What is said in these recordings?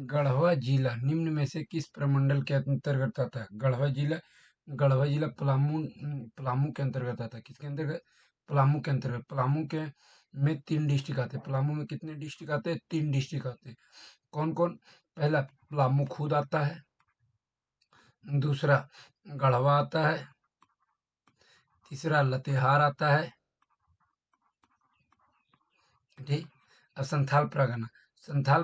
गढ़वा जिला निम्न में से किस प्रमंडल के अंतर्गत आता है? गढ़वा जिला पलामू के अंतर्गत आता है। किसके अंतर्गत? पलामू के अंतर्गत। पलामू के में 3 डिस्ट्रिक्ट आते हैं। पलामू में कितने डिस्ट्रिक्ट आते हैं? 3 डिस्ट्रिक्ट आते हैं। कौन कौन? पहला पलामू खुद आता है, दूसरा गढ़वा आता है, तीसरा लतेहार आता है। ठीक। अब संथाल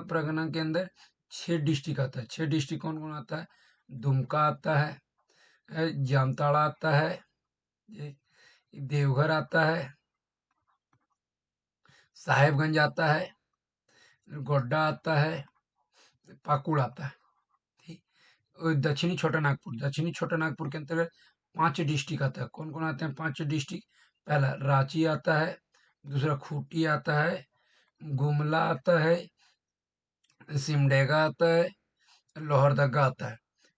परगना के अंदर 6 डिस्ट्रिक्ट आता है। 6 डिस्ट्रिक्ट कौन कौन आता है? दुमका आता है, जामताड़ा आता है, ये देवघर आता है, साहेबगंज आता है, गोड्डा आता है, पाकुड़ आता है। ठीक। और दक्षिणी छोटा नागपुर के अंतर्गत 5 डिस्ट्रिक्ट आता है। कौन कौन आते हैं 5 डिस्ट्रिक्ट? पहला रांची आता है, दूसरा खूंटी आता है, गुमला आता है, सिमडेगा आता है, लोहरदगा आता है।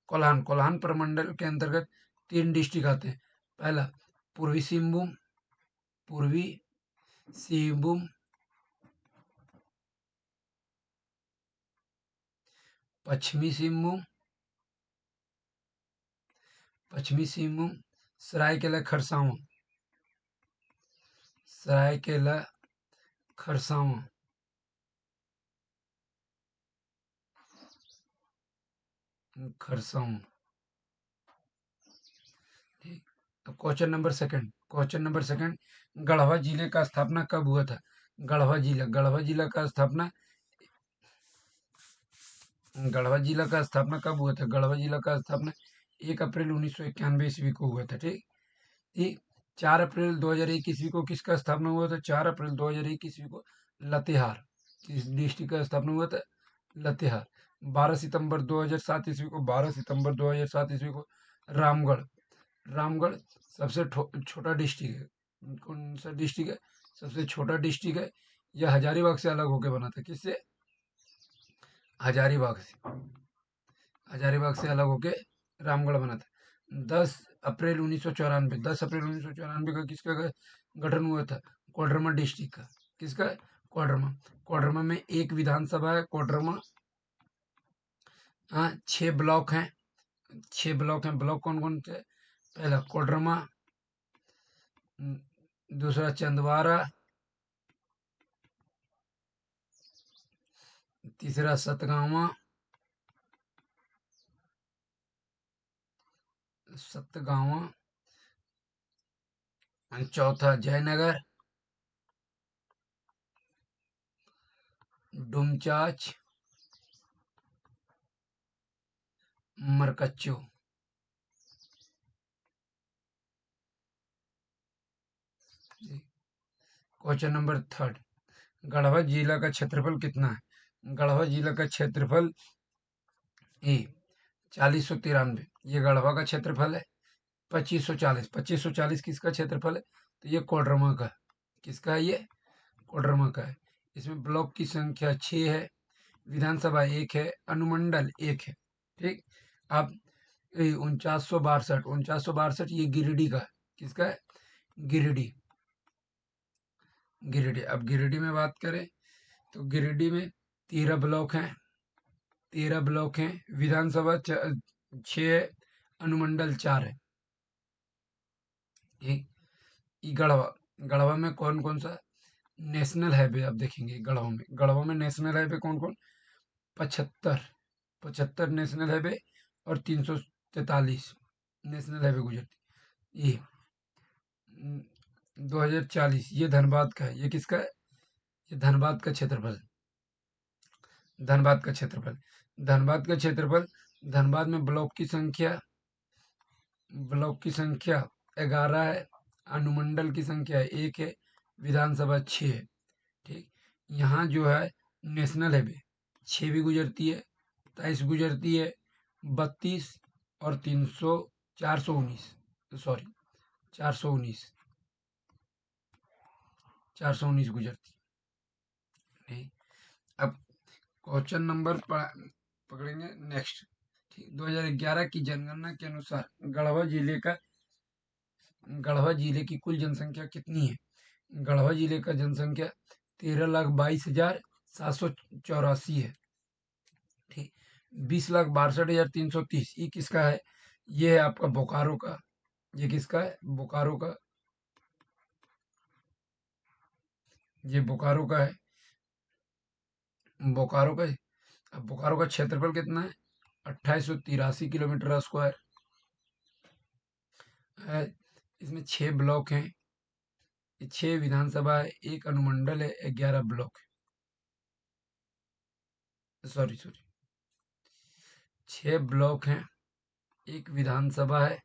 कोल्हान प्रमंडल के अंतर्गत 3 डिस्ट्रिक्ट आते हैं। पहला पूर्वी सिंहभूम, पश्चिमी सिंहभूम, सरायकेला खरसावां। ठीक। अब क्वेश्चन नंबर सेकंड, गढ़वा जिले का स्थापना कब हुआ था? गढ़वा जिला का स्थापना 1 अप्रैल 1991 ईस्वी को हुआ था। ठीक। ठीक। 4 अप्रैल 2001 ईस्वी को किसका स्थापना हुआ था? 4 अप्रैल 2001 ईस्वी को लतेहार, किस डिस्ट्रिक्ट का स्थापना हुआ था? लतेहार। 12 सितंबर 2007 ईस्वी को रामगढ़ सबसे छोटा डिस्ट्रिक्ट है। कौन सा डिस्ट्रिक्ट है? सबसे छोटा डिस्ट्रिक्ट है। यह हजारीबाग से अलग होकर बना था। किससे? हजारीबाग से अलग होके रामगढ़ बना था। 10 अप्रैल 1994 का किसका गठन हुआ था? कोडरमा डिस्ट्रिक्ट का। किसका? कोडरमा में एक विधानसभा है। कोडरमा 6 ब्लॉक हैं। ब्लॉक कौन कौन से? पहला कोडरमा, दूसरा चंदवारा, तीसरा सतगावा, चौथा Jainagar, Domchanch, Markacho. Question number third, Garhwa जिला का क्षेत्रफल कितना है? गढ़वा जिला का क्षेत्रफल 4093, ये गढ़वा का क्षेत्रफल है। 2540 किसका क्षेत्रफल है? तो ये कोडरमा का। किसका है? ये कोडरमा का है। इसमें ब्लॉक की संख्या 6 है, विधानसभा 1 है, अनुमंडल 1 है। ठीक। अब 4962 ये गिरिडीह का है। किसका है? गिरिडीह। अब गिरिडीह में बात करें तो गिरिडीह में 13 ब्लॉक हैं, विधानसभा 6 है, अनुमंडल 4 है। ठीक। गढ़वा में कौन कौन सा नेशनल हाईवे आप देखेंगे? गढ़वा में नेशनल हाईवे कौन कौन? 75 नेशनल हाईवे और 343 नेशनल हाईवे गुजरती। ये 2040 ये धनबाद का है। ये किसका है? ये धनबाद का क्षेत्रफल। धनबाद में ब्लॉक की संख्या 11 है, अनुमंडल की संख्या 1 है, विधानसभा 6 है। ठीक। यहाँ जो है नेशनल हाईवे 6 भी गुजरती है, 23 गुजरती है, 32 और 419 गुजरती है। ठीक। अब क्वेश्चन नंबर पकड़ेंगे नेक्स्ट। ठीक। 2011 की जनगणना के अनुसार गढ़वा जिले की कुल जनसंख्या कितनी है? गढ़वा जिले का जनसंख्या 13,22,784 है। ठीक। 20,62,330 ये किसका है? ये है आपका बोकारो का। ये किसका है? बोकारो का। ये बोकारो का है। बोकारो का। अब बोकारो का क्षेत्रफल कितना है? 2883 किलोमीटर स्क्वायर है। इसमें 6 ब्लॉक हैं। 6 विधानसभा है, एक अनुमंडल है, 11 ब्लॉक है। सॉरी सॉरी, 6 ब्लॉक हैं, एक विधानसभा है,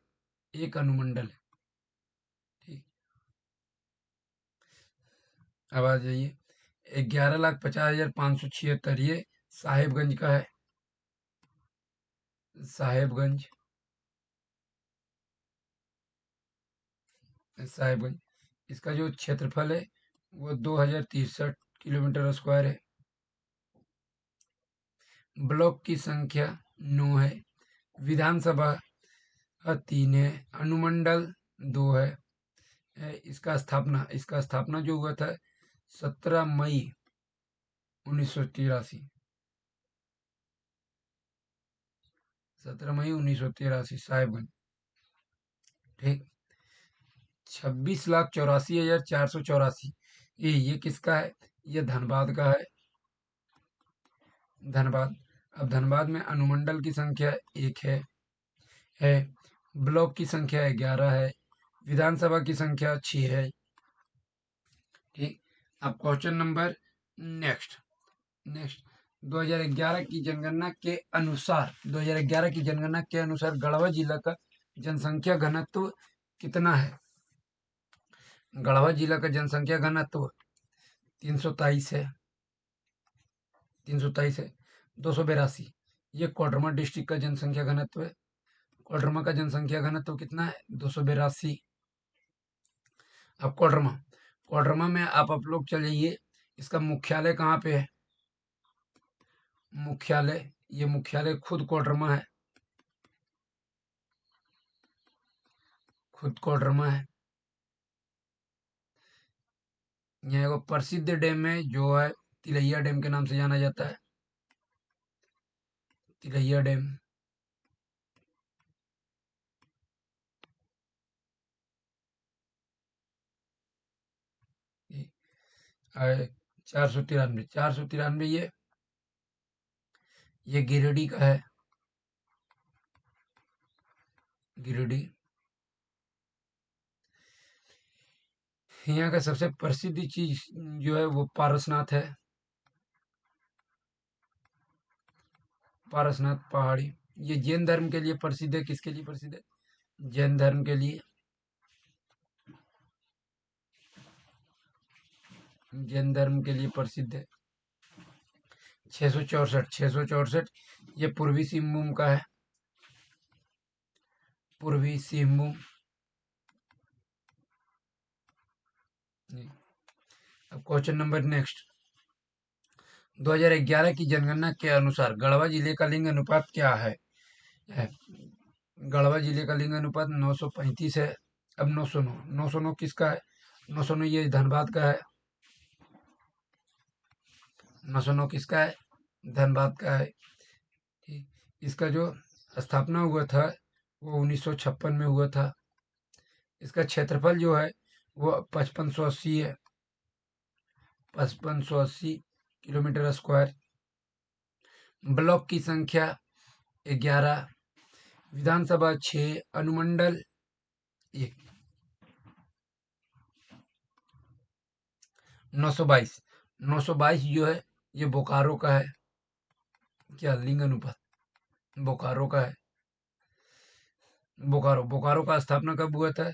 एक अनुमंडल है। ठीक। अब आ जाइए, 11,50,576 ये साहेबगंज का है। साहेबगंज। साहेबगंज। इसका जो क्षेत्रफल है वो 2,063 किलोमीटर स्क्वायर है। ब्लॉक की संख्या 9 है। विधानसभा 3 है। अनुमंडल 2 है। इसका स्थापना जो हुआ था 17 मई 1983। 17 मई 1983 साहेबगंज। ठीक। 26,84,484 ये किसका है? ये धनबाद का है। धनबाद। अब धनबाद में अनुमंडल की संख्या 1 है। ब्लॉक की संख्या 11 है। विधानसभा की संख्या 6 है। ठीक। अब क्वेश्चन नंबर नेक्स्ट। नेक्स्ट 2011 की जनगणना के अनुसार 2011 की जनगणना के अनुसार गढ़वा जिला का जनसंख्या घनत्व कितना है? गढ़वा जिला का जनसंख्या घनत्व 323 है। 323 है। 282 ये कोडरमा डिस्ट्रिक्ट का जनसंख्या घनत्व है। कोडरमा का जनसंख्या घनत्व कितना है? 282। अब कोडरमा। कोडरमा में आप लोग चल जाइए, इसका मुख्यालय कहाँ पे है? मुख्यालय, ये मुख्यालय खुद कोडरमा है। खुद कोडरमा है। यहाँ एगो प्रसिद्ध डैम है जो है तिलैया डैम के नाम से जाना जाता है। तिलैया डैम। 493 ये गिरिडीह का है। गिरिडीह। यहाँ का सबसे प्रसिद्ध चीज जो है वो पारसनाथ है। पारसनाथ पहाड़ी। ये जैन धर्म के लिए प्रसिद्ध है। किसके लिए प्रसिद्ध है? जैन धर्म के लिए। जैन धर्म के लिए प्रसिद्ध है। 664 ये पूर्वी सिंहभूम का है। पूर्वी सिंहभूम। अब क्वेश्चन नंबर नेक्स्ट। 2011 की जनगणना के अनुसार गढ़वा जिले का लिंग अनुपात क्या है? गढ़वा जिले का लिंग अनुपात 935 है। अब 909 909 किसका है? 909 ये धनबाद का है। 909 किसका है? धनबाद का है। ठीक। इसका जो स्थापना हुआ था वो 1956 में हुआ था। इसका क्षेत्रफल जो है वो 5580 है। 5580 किलोमीटर स्क्वायर। ब्लॉक की संख्या 11। विधानसभा 6। अनुमंडल 1। 922 922 जो है ये बोकारो का है। क्या लिंग अनुपात? बोकारो का है। बोकारो का स्थापना कब हुआ था?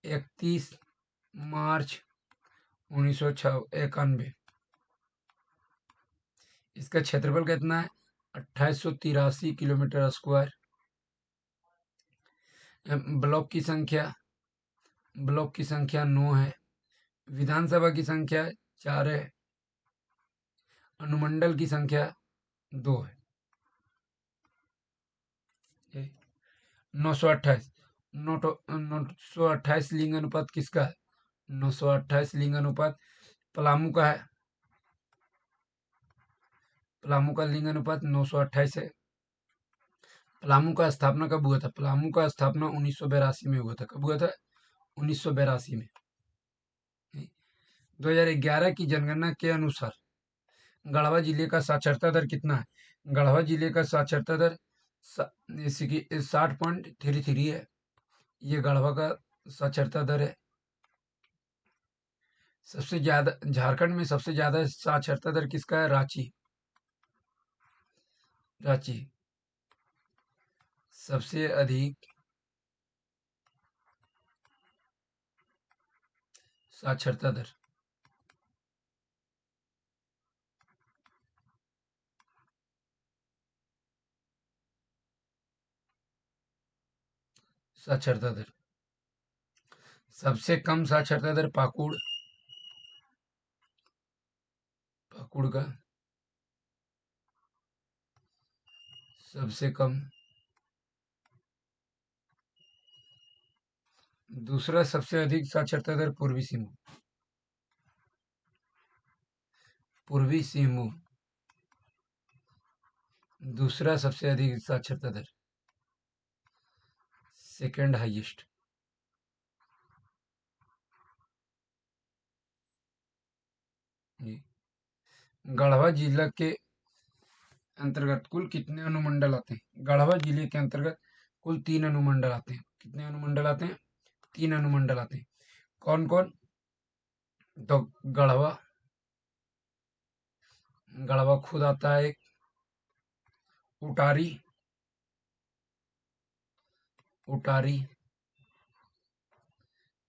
31 मार्च 1991। इसका क्षेत्रफल कितना है? 2883 किलोमीटर स्क्वायर। ब्लॉक की संख्या 9 है। विधानसभा की संख्या 4 है। अनुमंडल की संख्या 2 है। 928 928 लिंग अनुपात किसका है? 928 लिंग अनुपात पलामू का है। पलामू का लिंग अनुपात 928 है। पलामू का स्थापना कब हुआ था? पलामू का स्थापना 1982 में हुआ था। कब हुआ था? 1982 में। 2011 की जनगणना के अनुसार गढ़वा जिले का साक्षरता दर कितना है? गढ़वा जिले का साक्षरता दर 60.33 है। ये गढ़वा का साक्षरता दर है। सबसे ज्यादा झारखंड में सबसे ज्यादा साक्षरता दर किसका है? रांची। रांची सबसे अधिक साक्षरता दर। साक्षरता दर सबसे कम साक्षरता दर पाकुड़। पाकुड़ का सबसे कम। दूसरा सबसे अधिक साक्षरता दर पूर्वी सिंहभूम। पूर्वी सिंहभूम दूसरा सबसे अधिक साक्षरता दर, सेकंड हाईएस्ट। गढ़वा जिला के अंतर्गत कुल कितने अनुमंडल आते हैं? गढ़वा जिले के अंतर्गत कुल 3 अनुमंडल आते हैं। कितने अनुमंडल आते हैं? 3 अनुमंडल आते हैं। कौन कौन? तो गढ़वा, गढ़वा खुद आता है एक, उटारी, उटारी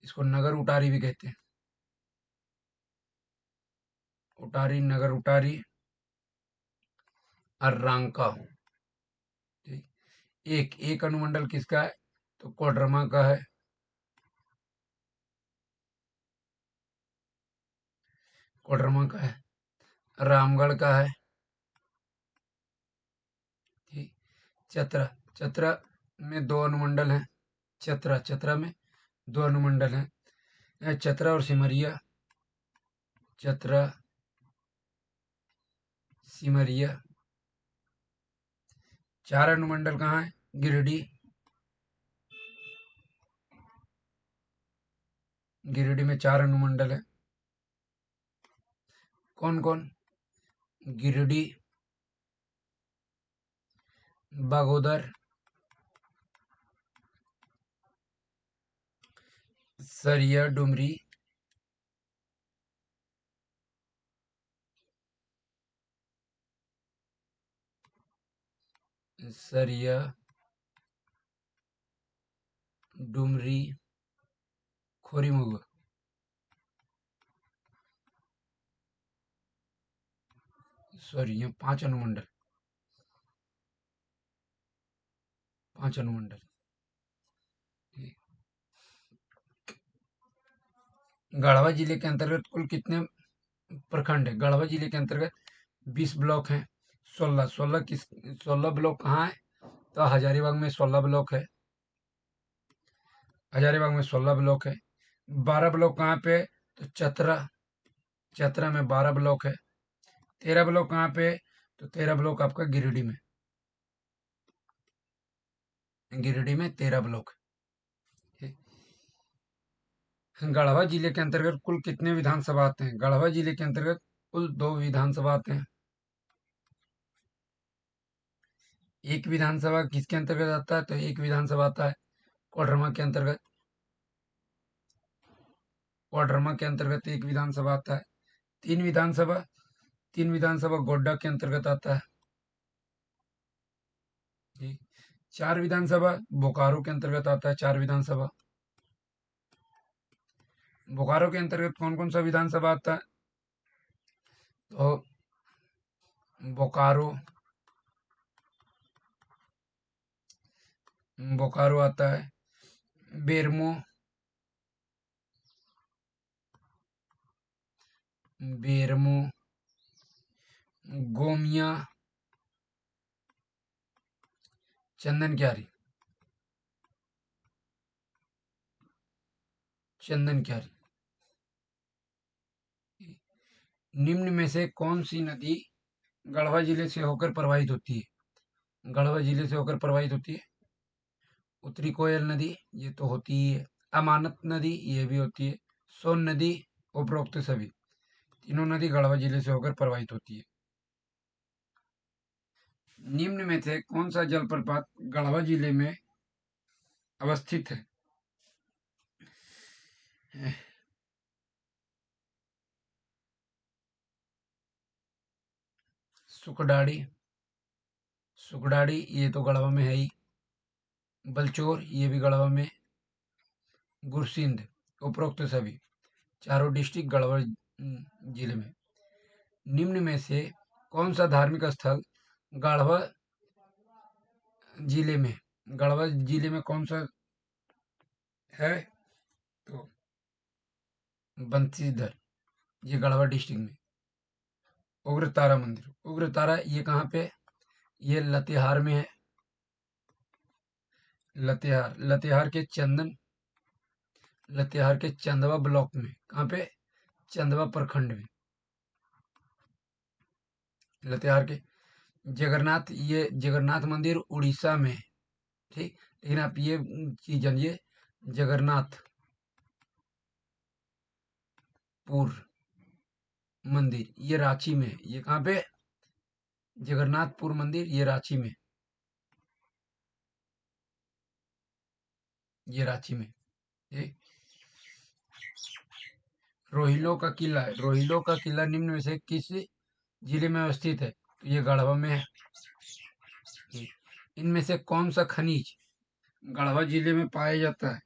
इसको नगर उटारी भी कहते हैं। उटारी, नगर उटारी और रांका। एक एक अनुमंडल किसका है? तो कोडरमा का है। कोडरमा का है। रामगढ़ का है। ठीक। चतरा, चतरा में 2 अनुमंडल हैं। चतरा, चतरा में 2 अनुमंडल हैं। चतरा और सिमरिया। चतरा, सिमरिया। 4 अनुमंडल कहाँ है? गिरिडीह। गिरिडीह में 4 अनुमंडल है। कौन कौन? गिरिडीह, बागोदर, सरिया, डुमरी, सरिया, डुमरी, खोरीमुगा। सॉरी, ये 5 अनुमंडल। 5 अनुमंडल। गढ़वा जिले के अंतर्गत कुल कितने प्रखंड है? गढ़वा जिले के अंतर्गत 20 ब्लॉक हैं। 16 ब्लॉक कहाँ है? तो हजारीबाग में 16 ब्लॉक है। हजारीबाग में 16 ब्लॉक है। 12 ब्लॉक कहाँ पे? तो चतरा, चतरा में 12 ब्लॉक है। 13 ब्लॉक कहाँ पे? तो 13 ब्लॉक आपका गिरिडीह में। गिरिडीह में 13 ब्लॉक है। गढ़वा जिले के अंतर्गत कुल कितने विधानसभा आते हैं? गढ़वा जिले के अंतर्गत कुल 2 विधानसभा आते हैं। एक विधानसभा किसके अंतर्गत आता है? तो एक विधानसभा आता है कोडरमा के अंतर्गत। कोडरमा के अंतर्गत एक विधानसभा आता है। 3 विधानसभा गोड्डा के अंतर्गत आता है। जी। 4 विधानसभा बोकारो के अंतर्गत आता है। 4 विधानसभा बोकारो के अंतर्गत कौन कौन सा विधानसभा आता है? तो बोकारो, बोकारो आता है। बेरमो, बेरमो, गोमिया, चंदन क्यारी, चंदन क्यारी। निम्न में से कौन सी नदी गढ़वा जिले से होकर प्रवाहित होती है। गढ़वा जिले से होकर प्रवाहित होती है। उत्तरी कोयल नदी, ये तो होती ही है। अमानत नदी, ये भी होती है। सोन नदी, उपरोक्त सभी तीनों नदी गढ़वा जिले से होकर प्रवाहित होती है। निम्न में से कौन सा जलप्रपात गढ़वा जिले में अवस्थित है? सुखडाड़ी, सुखडाड़ी ये तो गढ़वा में है ही। बलचौर, ये भी गढ़वा में। गुरसिंध, उपरोक्त सभी चारों डिस्ट्रिक्ट गढ़वा जिले में। निम्न में से कौन सा धार्मिक स्थल गढ़वा जिले में, गढ़वा जिले में कौन सा है? तो बंसीधर, ये गढ़वा डिस्ट्रिक्ट में। उग्रतारा मंदिर, उग्रतारा ये कहाँ पे? ये लतेहार में है। लतेहार, लतेहार के चंदवा ब्लॉक में। कहाँ पे? चंदवा प्रखंड में। लतेहार के जगन्नाथ, ये जगन्नाथ मंदिर उड़ीसा में है। ठीक, लेकिन आप ये चीज जानिए, जगन्नाथ पुर मंदिर ये रांची में है। ये कहाँ पे? जगन्नाथपुर मंदिर, ये रांची में, ये रांची में। ये रोहिलो का किला है। रोहिलो का किला निम्न में से किस जिले में अवस्थित है? तो ये गढ़वा में है। इनमें से कौन सा खनिज गढ़वा जिले में पाया जाता है?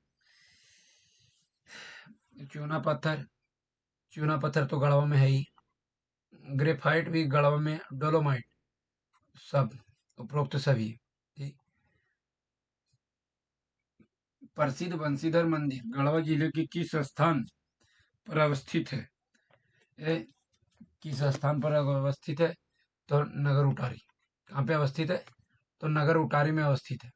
चूना पत्थर, चूना पत्थर तो गढ़वा में है ही। ग्रेफाइट भी गढ़वा में, डोलोमाइट, सब उपरोक्त सभी। ठीक। प्रसिद्ध बंशीधर मंदिर गढ़वा जिले के किस स्थान पर अवस्थित है? ये किस स्थान पर अवस्थित है? तो नगर उटारी। कहाँ पे अवस्थित है? तो नगर उटारी में अवस्थित है।